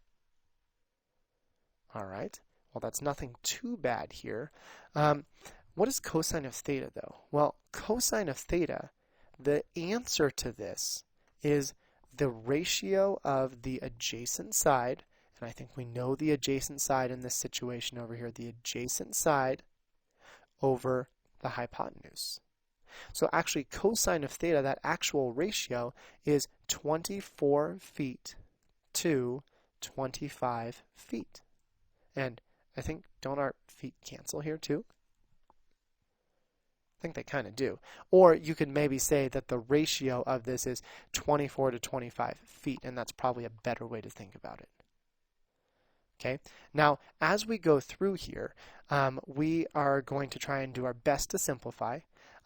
All right, well, that's nothing too bad here. What is cosine of theta, though? Well, cosine of theta, the answer to this is the ratio of the adjacent side, and I think we know the adjacent side in this situation over here, the adjacent side over the hypotenuse. So actually, cosine of theta, that actual ratio, is 24 feet to 25 feet. And I think, don't our feet cancel here too? I think they kind of do. Or you could maybe say that the ratio of this is 24 to 25 feet, and that's probably a better way to think about it. Okay, now as we go through here, we are going to try and do our best to simplify.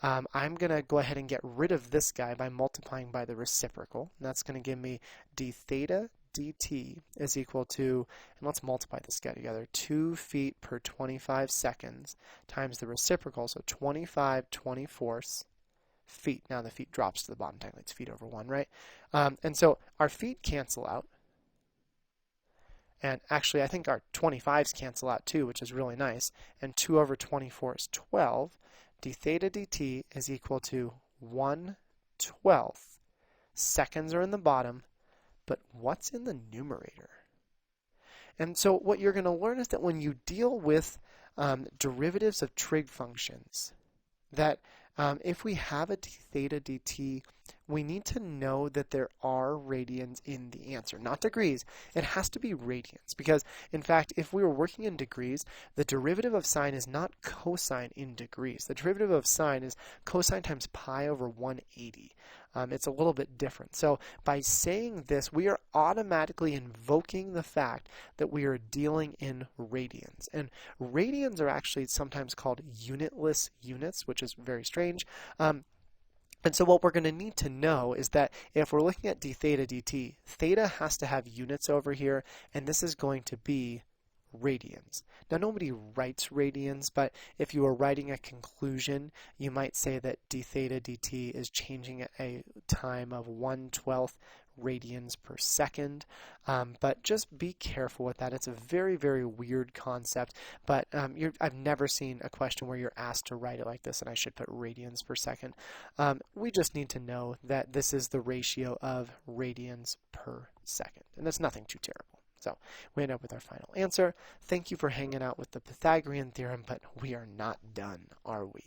I'm going to go ahead and get rid of this guy by multiplying by the reciprocal. And that's going to give me d theta dt is equal to, and let's multiply this guy together, 2 feet per 25 seconds times the reciprocal, so 25/24 feet. Now the feet drops to the bottom, technically it's feet over 1, right? And so our feet cancel out. And actually, I think our 25s cancel out too, which is really nice. And 2/24 is 12. D theta dt is equal to 1/12. Seconds are in the bottom, but what's in the numerator? And so what you're going to learn is that when you deal with derivatives of trig functions, that if we have a d theta dt, we need to know that there are radians in the answer, not degrees. It has to be radians because, in fact, if we were working in degrees, the derivative of sine is not cosine in degrees. The derivative of sine is cosine times pi over 180. It's a little bit different. So by saying this, we are automatically invoking the fact that we are dealing in radians. And radians are actually sometimes called unitless units, which is very strange. And so what we're going to need to know is that if we're looking at d theta dt, theta has to have units over here, and this is going to be radians. Now, nobody writes radians, but if you were writing a conclusion, you might say that d theta dt is changing at a time of 1/12 radians per second. But just be careful with that. It's a very, very weird concept, but I've never seen a question where you're asked to write it like this, and I should put radians per second. We just need to know that this is the ratio of radians per second, and that's nothing too terrible. So we end up with our final answer. Thank you for hanging out with the Pythagorean theorem, but we are not done, are we?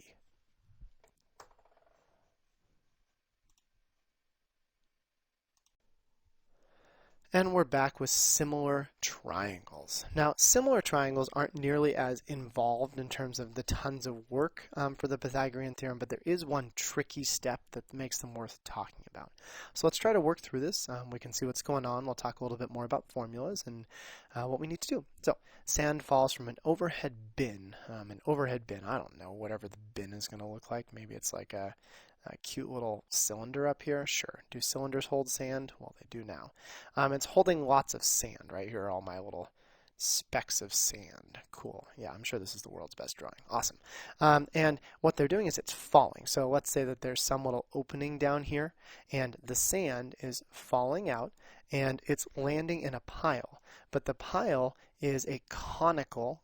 And we're back with similar triangles. Now, similar triangles aren't nearly as involved in terms of the tons of work for the Pythagorean theorem, but there is one tricky step that makes them worth talking about. So let's try to work through this. We can see what's going on. We'll talk a little bit more about formulas and what we need to do. So, sand falls from an overhead bin. I don't know, whatever the bin is going to look like. Maybe it's like a cute little cylinder up here. Sure. Do cylinders hold sand? Well, they do now. It's holding lots of sand. Right here are all my little specks of sand. Cool. Yeah, I'm sure this is the world's best drawing. Awesome. And what they're doing is it's falling. So let's say that there's some little opening down here, and the sand is falling out, and it's landing in a pile. But the pile is a conical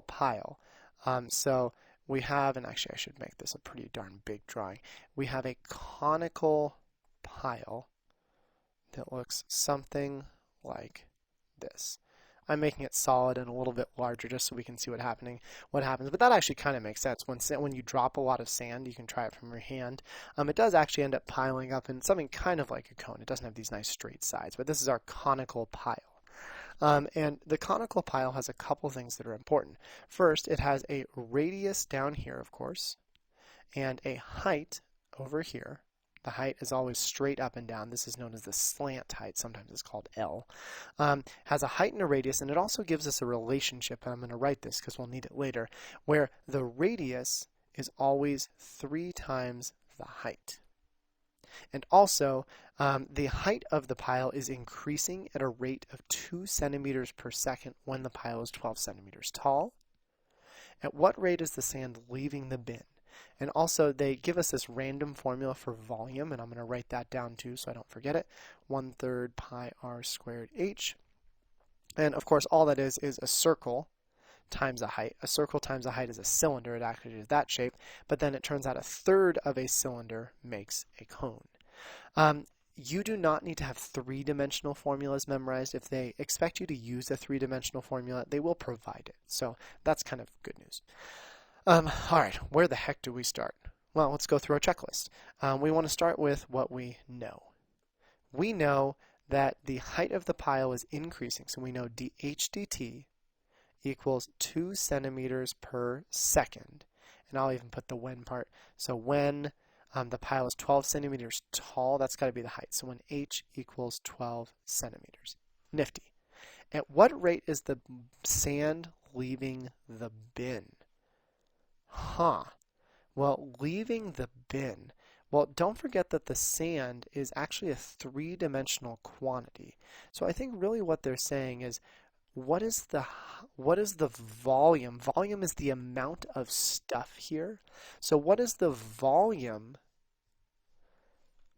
pile. So we have, and actually I should make this a pretty darn big drawing, we have a conical pile that looks something like this. I'm making it solid and a little bit larger just so we can see what happens. But that actually kind of makes sense. When you drop a lot of sand, you can try it from your hand. It does actually end up piling up in something kind of like a cone. It doesn't have these nice straight sides, but this is our conical pile. And the conical pile has a couple things that are important. First, it has a radius down here, of course, and a height over here. The height is always straight up and down. This is known as the slant height. Sometimes it's called L. Has a height and a radius, and it also gives us a relationship, and I'm going to write this because we'll need it later, where the radius is always 3 times the height. And also, the height of the pile is increasing at a rate of 2 centimeters per second when the pile is 12 centimeters tall. At what rate is the sand leaving the bin? And also, they give us this random formula for volume, and I'm going to write that down too so I don't forget it. 1/3 pi r squared h. And of course, all that is a circle times a height. A circle times a height is a cylinder. It actually is that shape. But then it turns out 1/3 of a cylinder makes a cone. You do not need to have 3-dimensional formulas memorized. If they expect you to use a 3-dimensional formula, they will provide it. So that's kind of good news. All right, where the heck do we start? Well, let's go through our checklist. We want to start with what we know. We know that the height of the pile is increasing. So we know dh dt equals 2 centimeters per second. And I'll even put the when part. So when the pile is 12 centimeters tall, that's got to be the height. So when h equals 12 centimeters. Nifty. At what rate is the sand leaving the bin? Well, leaving the bin. Well, don't forget that the sand is actually a 3-dimensional quantity. So I think really what they're saying is, what is the volume? Volume is the amount of stuff here. So what is the volume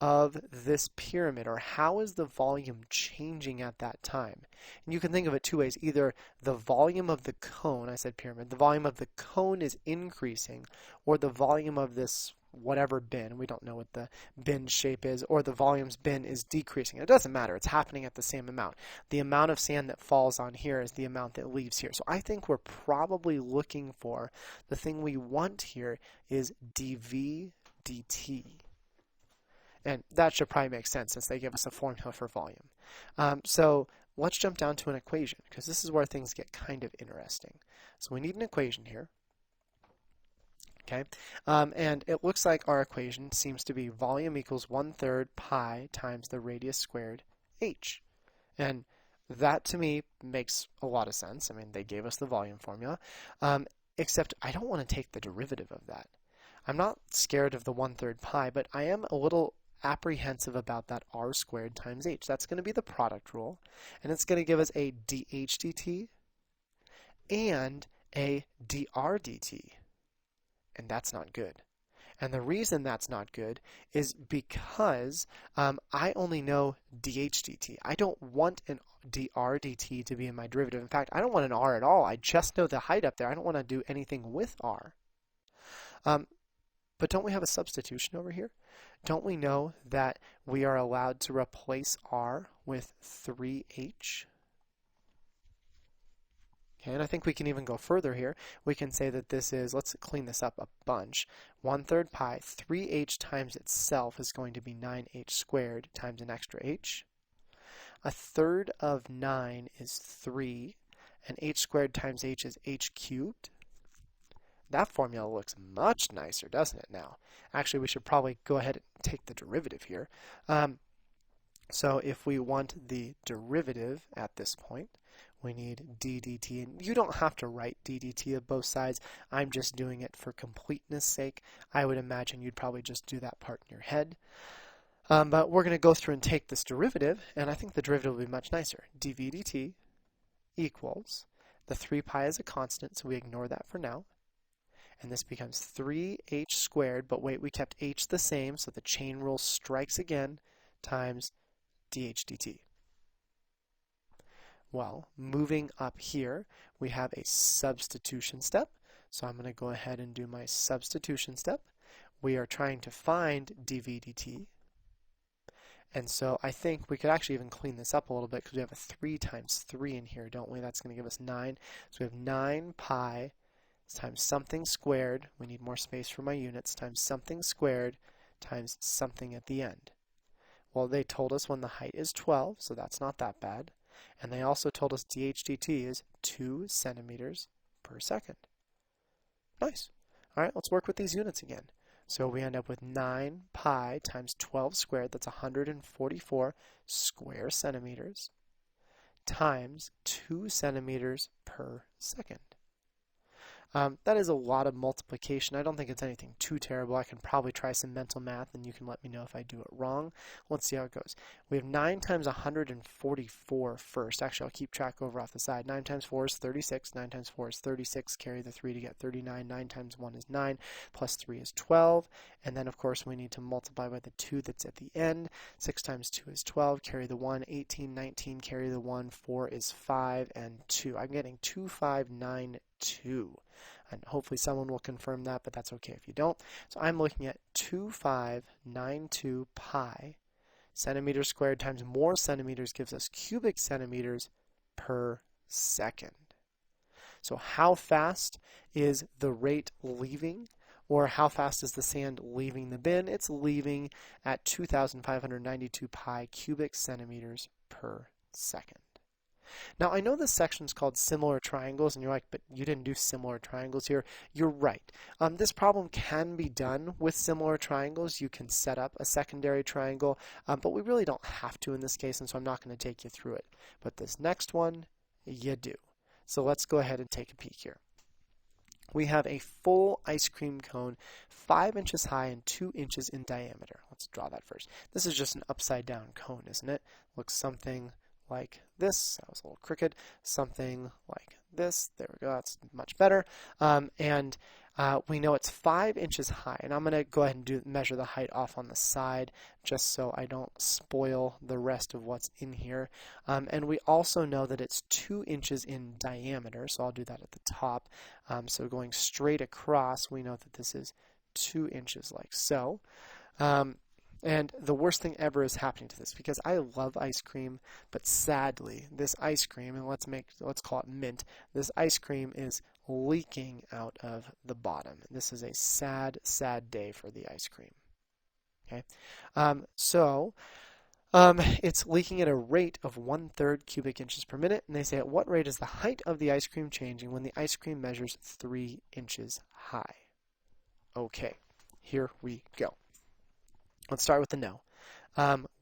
of this pyramid, or how is the volume changing at that time? And you can think of it 2 ways. Either the volume of the cone, I said pyramid, the volume of the cone is increasing, or the volume of this whatever bin, we don't know what the bin shape is, or the volume's bin is decreasing. It doesn't matter. It's happening at the same amount. The amount of sand that falls on here is the amount that leaves here. So I think we're probably looking for, the thing we want here is dv dt. And that should probably make sense since they give us a formula for volume. So let's jump down to an equation, because this is where things get kind of interesting. So we need an equation here. Okay, and it looks like our equation seems to be volume equals 1/3 pi times the radius squared h. And that to me makes a lot of sense. I mean, they gave us the volume formula, except I don't want to take the derivative of that. I'm not scared of the 1/3 pi, but I am a little apprehensive about that r squared times h. That's going to be the product rule, and it's going to give us a dh dt and a dr dt. And that's not good. And the reason that's not good is because I only know dh dt. I don't want an dr dt to be in my derivative. In fact, I don't want an r at all. I just know the height up there. I don't want to do anything with r. But don't we have a substitution over here? Don't we know that we are allowed to replace r with 3h? Okay, and I think we can even go further here. We can say that this is, let's clean this up a bunch, 1/3 pi, 3h times itself is going to be 9h squared times an extra h. 1/3 of 9 is 3, and h squared times h is h cubed. That formula looks much nicer, doesn't it now? Actually, we should probably go ahead and take the derivative here. So if we want the derivative at this point, we need d dt. And you don't have to write d dt of both sides. I'm just doing it for completeness sake. I would imagine you'd probably just do that part in your head. But we're going to go through and take this derivative, and I think the derivative will be much nicer. dv dt equals, the 3 pi is a constant, so we ignore that for now. And this becomes 3h squared, but wait, we kept h the same, so the chain rule strikes again, times dh dt. Well, moving up here, we have a substitution step. So I'm going to go ahead and do my substitution step. We are trying to find dv dt. And so I think we could actually even clean this up a little bit because we have a 3 times 3 in here, don't we? That's going to give us 9. So we have 9 pi times something squared, we need more space for my units, times something squared times something at the end. Well, they told us when the height is 12, so that's not that bad. And they also told us dh dt is 2 centimeters per second. Nice. All right, let's work with these units again. So we end up with 9 pi times 12 squared, that's 144 square centimeters, times 2 centimeters per second. That is a lot of multiplication. I don't think it's anything too terrible. I can probably try some mental math, and you can let me know if I do it wrong. Let's see how it goes. We have 9 times 144 first. Actually, I'll keep track over off the side. 9 times 4 is 36. 9 times 4 is 36. Carry the 3 to get 39. 9 times 1 is 9. Plus 3 is 12. And then, of course, we need to multiply by the 2 that's at the end. 6 times 2 is 12. Carry the 1. 18, 19. Carry the 1. 4 is 5. And 2. I'm getting 2592. And hopefully someone will confirm that, but that's okay if you don't. So I'm looking at 2592 pi centimeters squared times more centimeters gives us cubic centimeters per second. So how fast is the rate leaving, or how fast is the sand leaving the bin? It's leaving at 2,592 pi cubic centimeters per second. Now, I know this section is called similar triangles, and you're like, but you didn't do similar triangles here. You're right. This problem can be done with similar triangles. You can set up a secondary triangle, but we really don't have to in this case, and so I'm not going to take you through it. But this next one, you do. So let's go ahead and take a peek here. We have a full ice cream cone 5 inches high and 2 inches in diameter. Let's draw that first. This is just an upside down cone, isn't it? Looks something like this. That was a little crooked. Something like this. There we go. That's much better. We know it's 5 inches high. And I'm going to go ahead and measure the height off on the side just so I don't spoil the rest of what's in here. And we also know that it's 2 inches in diameter. So I'll do that at the top. So going straight across, we know that this is 2 inches like so. And the worst thing ever is happening to this because I love ice cream, but sadly, this ice cream, and let's call it mint, this ice cream is leaking out of the bottom. This is a sad, sad day for the ice cream. Okay, it's leaking at a rate of 1/3 cubic inches per minute, and they say at what rate is the height of the ice cream changing when the ice cream measures 3 inches high? Okay, here we go. Let's start with the know.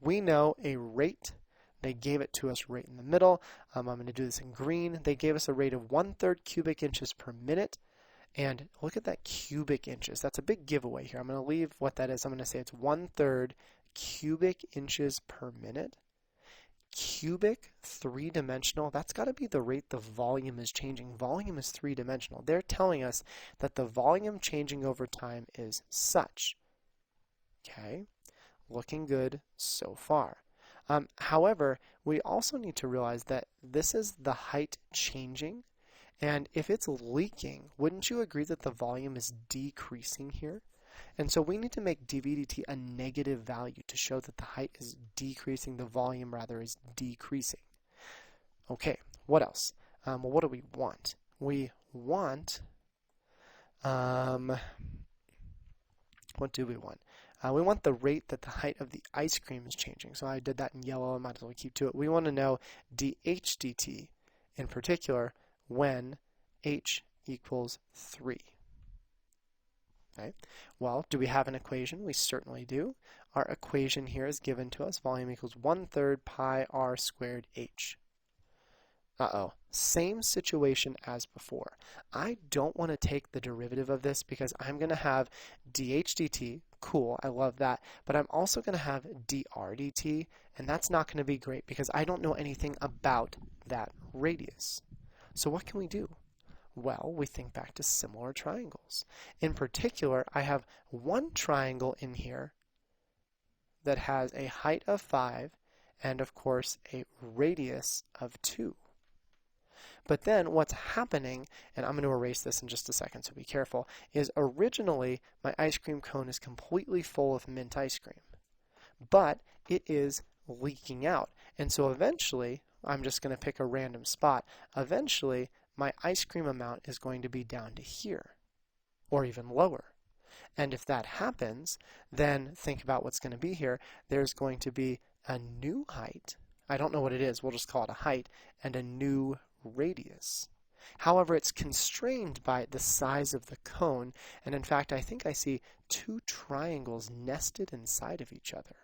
We know a rate. They gave it to us right in the middle. I'm going to do this in green. They gave us a rate of 1/3 cubic inches per minute. And look at that cubic inches. That's a big giveaway here. I'm going to leave what that is. I'm going to say it's 1/3 cubic inches per minute. Cubic, 3-dimensional, that's got to be the rate the volume is changing. Volume is 3-dimensional. They're telling us that the volume changing over time is such. Okay. Looking good so far. However, we also need to realize that this is the height changing, and if it's leaking, wouldn't you agree that the volume is decreasing here? And so we need to make dv dt a negative value to show that the height is decreasing, the volume rather is decreasing. Okay, what else? Well, what do we want? We want, what do we want? We want the rate that the height of the ice cream is changing. So I did that in yellow. I might as well keep to it. We want to know dh dt, in particular, when h equals 3. Okay. Well, do we have an equation? We certainly do. Our equation here is given to us. Volume equals 1/3 pi r squared h. Uh-oh. Same situation as before. I don't want to take the derivative of this because I'm going to have dh dt. Cool, I love that. But I'm also going to have dr dt, and that's not going to be great because I don't know anything about that radius. So what can we do? Well, we think back to similar triangles. In particular, I have one triangle in here that has a height of 5 and, of course, a radius of 2. But then what's happening, and I'm going to erase this in just a second, so be careful, is originally my ice cream cone is completely full of mint ice cream. But it is leaking out. And so eventually, I'm just going to pick a random spot. Eventually, my ice cream amount is going to be down to here, or even lower. And if that happens, then think about what's going to be here. There's going to be a new height. I don't know what it is. We'll just call it a height, and a new radius. However, it's constrained by the size of the cone, and in fact, I think I see two triangles nested inside of each other.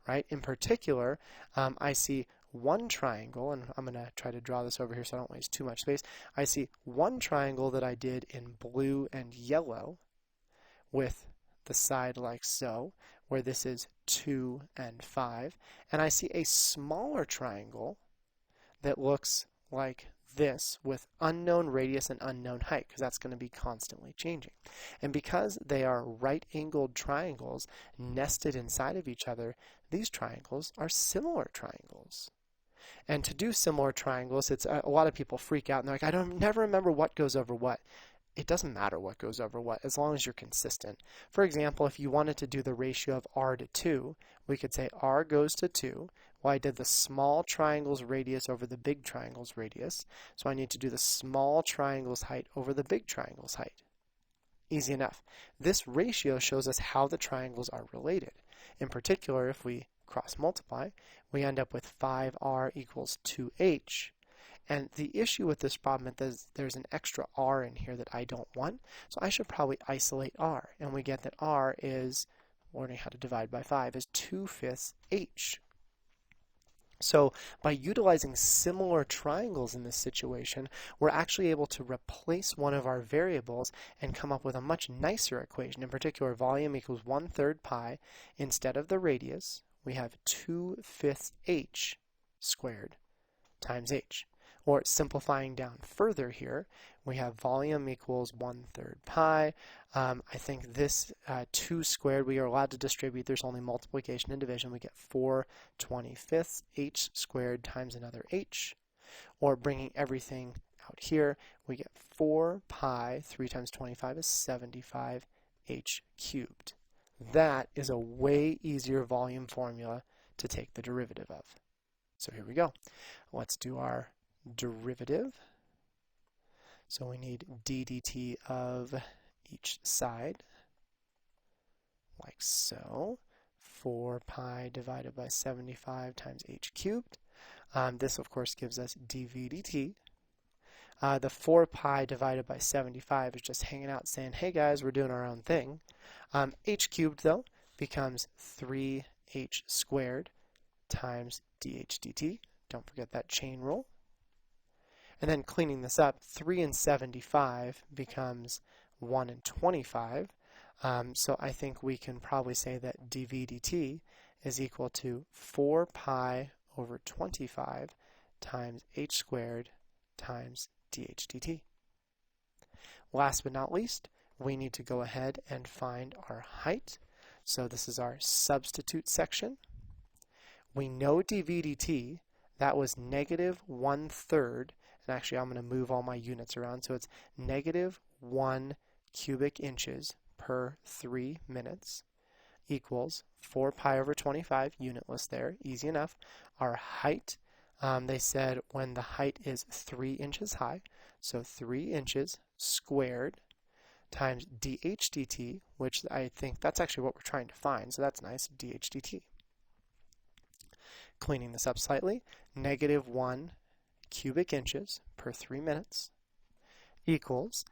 Right? In particular, I see one triangle, and I'm going to try to draw this over here so I don't waste too much space. I see one triangle that I did in blue and yellow with the side like so, where this is 2 and 5. And I see a smaller triangle that looks like this with unknown radius and unknown height, because that's going to be constantly changing. And because they are right-angled triangles nested inside of each other, these triangles are similar triangles. And to do similar triangles, it's a lot of people freak out and they're like, I never remember what goes over what. It doesn't matter what goes over what, as long as you're consistent. For example, if you wanted to do the ratio of r to 2, we could say r goes to 2. Well, I did the small triangle's radius over the big triangle's radius, so I need to do the small triangle's height over the big triangle's height. Easy enough. This ratio shows us how the triangles are related. In particular, if we cross multiply, we end up with 5r equals 2h. And the issue with this problem is there's an extra r in here that I don't want, so I should probably isolate r. And we get that r is, learning how to divide by 5, is 2/5 h. So by utilizing similar triangles in this situation, we're actually able to replace one of our variables and come up with a much nicer equation. In particular, volume equals 1/3 pi. Instead of the radius, we have 2/5 h squared times h. Or simplifying down further here, we have volume equals 1/3 pi. I think this 2 squared, we are allowed to distribute. There's only multiplication and division. We get 4/25 h squared times another h. Or bringing everything out here, we get 4 pi, 3 times 25 is 75 h cubed. That is a way easier volume formula to take the derivative of. So here we go. Let's do our derivative. So we need d dt of each side, like so. 4 pi divided by 75 times h cubed. This, of course, gives us dv dt. The 4 pi divided by 75 is just hanging out saying, hey guys, we're doing our own thing. H cubed, though, becomes 3h squared times dh dt. Don't forget that chain rule. And then cleaning this up, 3 and 75 becomes 1 and 25. So I think we can probably say that dv dt is equal to 4 pi over 25 times h squared times dh dt. Last but not least, we need to go ahead and find our height. So this is our substitute section. We know dv dt, that was negative 1/3. And actually, I'm going to move all my units around. So it's negative 1 cubic inches per 3 minutes equals 4 pi over 25, unitless there, easy enough. Our height, they said when the height is 3 inches high, so 3 inches squared times dh dt, which I think that's actually what we're trying to find, so that's nice, dh dt. Cleaning this up slightly, negative 1 cubic inches per 3 minutes equals,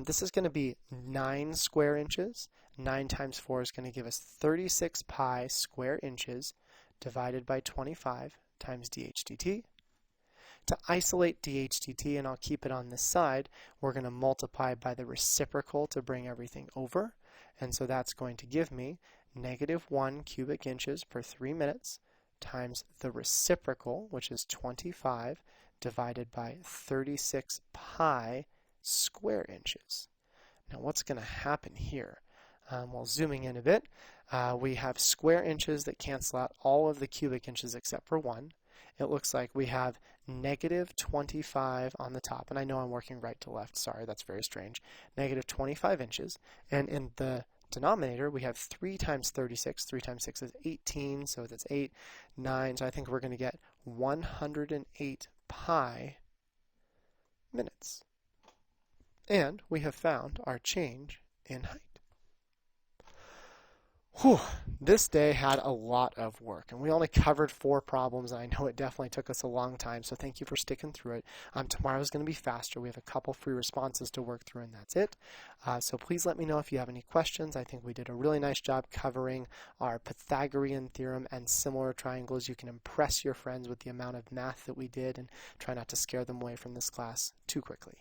this is going to be 9 square inches. 9 times 4 is going to give us 36 pi square inches divided by 25 times dh dt. To isolate dh dt, and I'll keep it on this side, we're going to multiply by the reciprocal to bring everything over. And so that's going to give me negative 1 cubic inches per 3 minutes times the reciprocal, which is 25, divided by 36 pi square inches. Now what's going to happen here? Well, zooming in a bit, we have square inches that cancel out all of the cubic inches except for 1. It looks like we have negative 25 on the top, and I know I'm working right to left, sorry, that's very strange, negative 25 inches, and in the denominator we have 3 times 36, 3 times 6 is 18, so that's 8, 9, so I think we're going to get 108 pi minutes. And we have found our change in height. Whew, this day had a lot of work, and we only covered 4 problems, and I know it definitely took us a long time, so thank you for sticking through it. Tomorrow's going to be faster. We have a couple free responses to work through, and that's it. So please let me know if you have any questions. I think we did a really nice job covering our Pythagorean Theorem and similar triangles. You can impress your friends with the amount of math that we did, and try not to scare them away from this class too quickly.